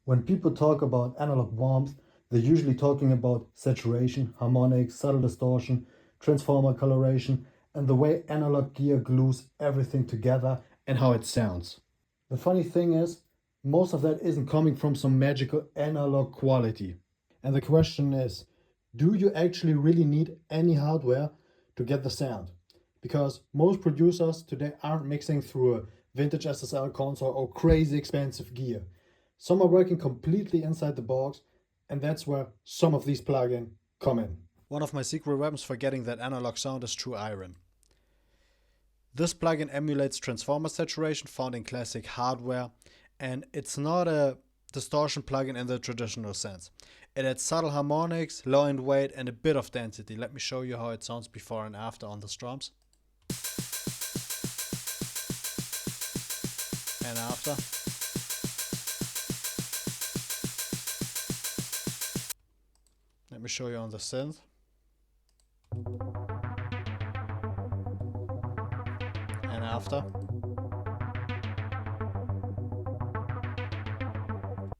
When people talk about analog warmth, they're usually talking about saturation, harmonics, subtle distortion, transformer coloration, and the way analog gear glues everything together and how it sounds. The funny thing is, most of that isn't coming from some magical analog quality. And the question is, do you actually really need any hardware to get the sound? Because most producers today aren't mixing through a vintage SSL console or crazy expensive gear. Some are working completely inside the box, and that's where some of these plugins come in. One of my secret weapons for getting that analog sound is True Iron. This plugin emulates transformer saturation found in classic hardware, and it's not a distortion plugin in the traditional sense. It adds subtle harmonics, low end weight, and a bit of density. Let me show you how it sounds before and after on the drums. And after. Let me show you on the synth. And after.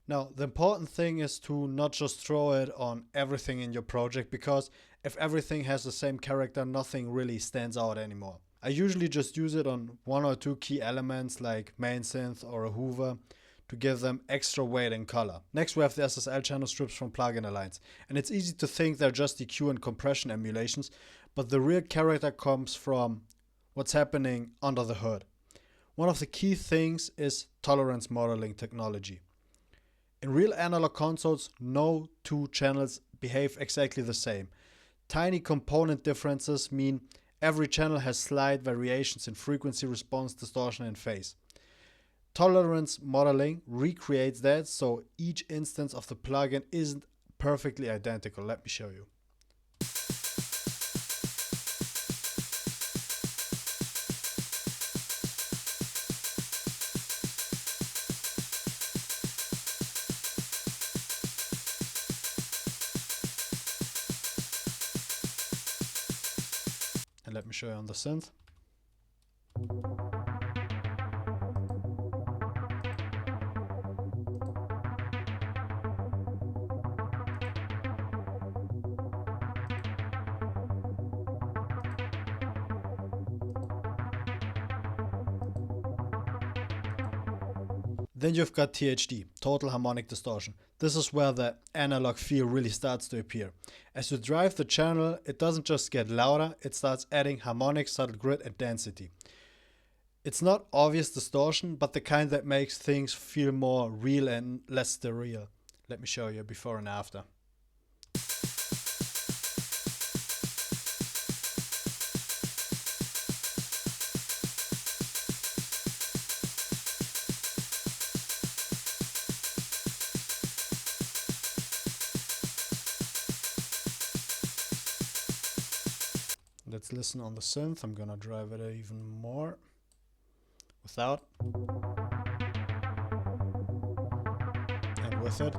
Now, the important thing is to not just throw it on everything in your project, because if everything has the same character, nothing really stands out anymore. I usually just use it on one or two key elements like main synth or a hoover to give them extra weight and color. Next, we have the SSL channel strips from Plugin Alliance, and it's easy to think they're just EQ and compression emulations, but the real character comes from what's happening under the hood. One of the key things is tolerance modeling technology. In real analog consoles, no two channels behave exactly the same. Tiny component differences mean every channel has slight variations in frequency, response, distortion, and phase. Tolerance modeling recreates that, so each instance of the plugin isn't perfectly identical. Let me show you. And let me show you on the synth. Then you've got THD, Total Harmonic Distortion. This is where the analog feel really starts to appear. As you drive the channel, it doesn't just get louder, it starts adding harmonics, subtle grit, and density. It's not obvious distortion, but the kind that makes things feel more real and less sterile. Let me show you before and after. Let's listen on the synth. I'm gonna drive it even more without and with it.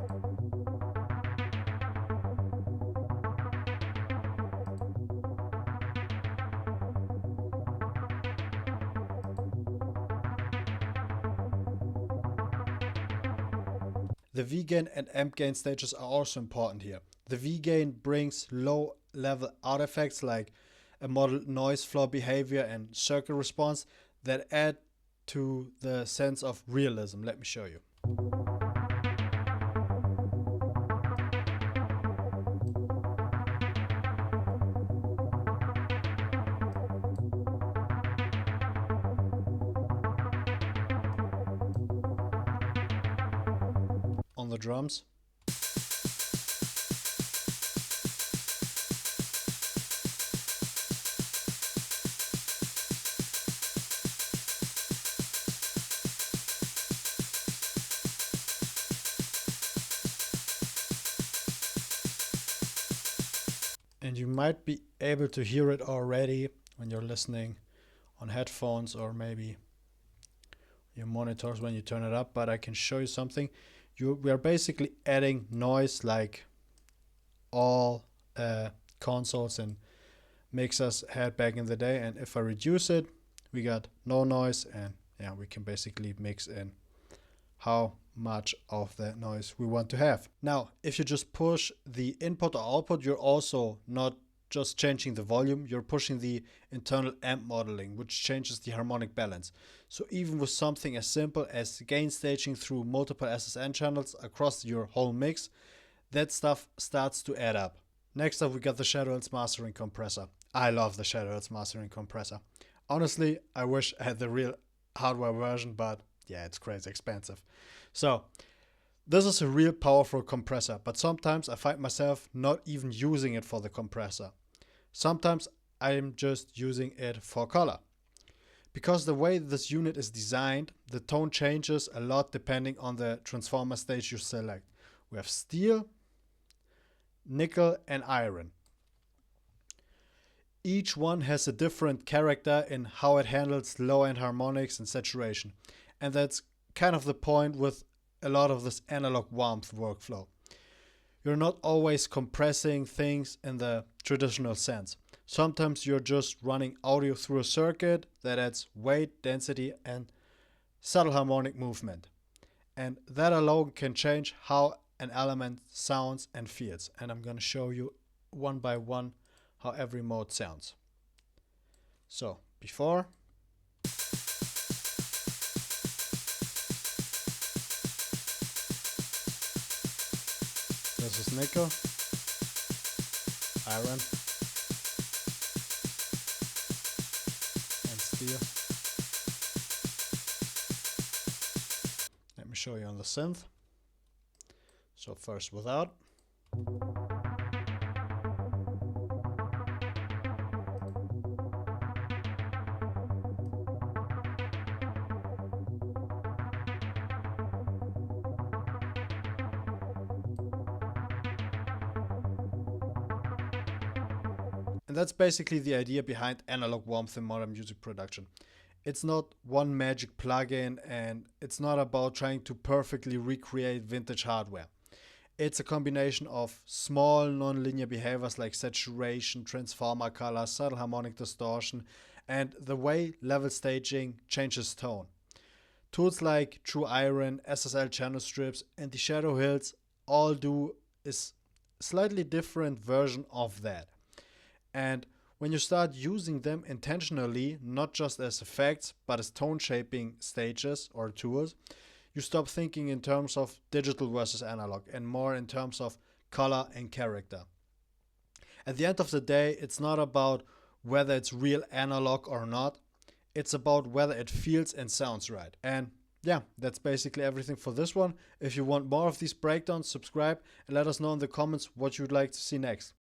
The V gain and amp gain stages are also important here. The V gain brings low level artifacts like a modeled noise floor behavior and circle response that add to the sense of realism. Let me show you. On the drums. And you might be able to hear it already when you're listening on headphones or maybe your monitors when you turn it up, but I can show you something. We are basically adding noise like all consoles and mixers had back in the day, and if I reduce it, we got no noise, and yeah, we can basically mix in how much of the noise we want to have. Now, if you just push the input or output, you're also not just changing the volume, you're pushing the internal amp modeling, which changes the harmonic balance. So even with something as simple as gain staging through multiple SSN channels across your whole mix, that stuff starts to add up. Next up, we got the Shadow Hills mastering compressor. I love the Shadow Hills mastering compressor. Honestly, I wish I had the real hardware version, but yeah, it's crazy expensive. So this is a real powerful compressor, but sometimes I find myself not even using it for the compressor. Sometimes I'm just using it for color. Because the way this unit is designed, the tone changes a lot depending on the transformer stage you select. We have steel, nickel and iron. Each one has a different character in how it handles low-end harmonics and saturation. And that's kind of the point with a lot of this analog warmth workflow. You're not always compressing things in the traditional sense. Sometimes you're just running audio through a circuit that adds weight, density and subtle harmonic movement. And that alone can change how an element sounds and feels. And I'm going to show you one by one how every mode sounds. So before, this is nickel, iron and steel. Let me show you on the synth. So first without. And that's basically the idea behind analog warmth in modern music production. It's not one magic plugin and it's not about trying to perfectly recreate vintage hardware. It's a combination of small non-linear behaviors like saturation, transformer color, subtle harmonic distortion, and the way level staging changes tone. Tools like True Iron, SSL channel strips, and the Shadow Hills all do is slightly different version of that. And when you start using them intentionally, not just as effects, but as tone shaping stages or tools, you stop thinking in terms of digital versus analog and more in terms of color and character. At the end of the day, it's not about whether it's real analog or not. It's about whether it feels and sounds right. And yeah, that's basically everything for this one. If you want more of these breakdowns, subscribe and let us know in the comments what you'd like to see next.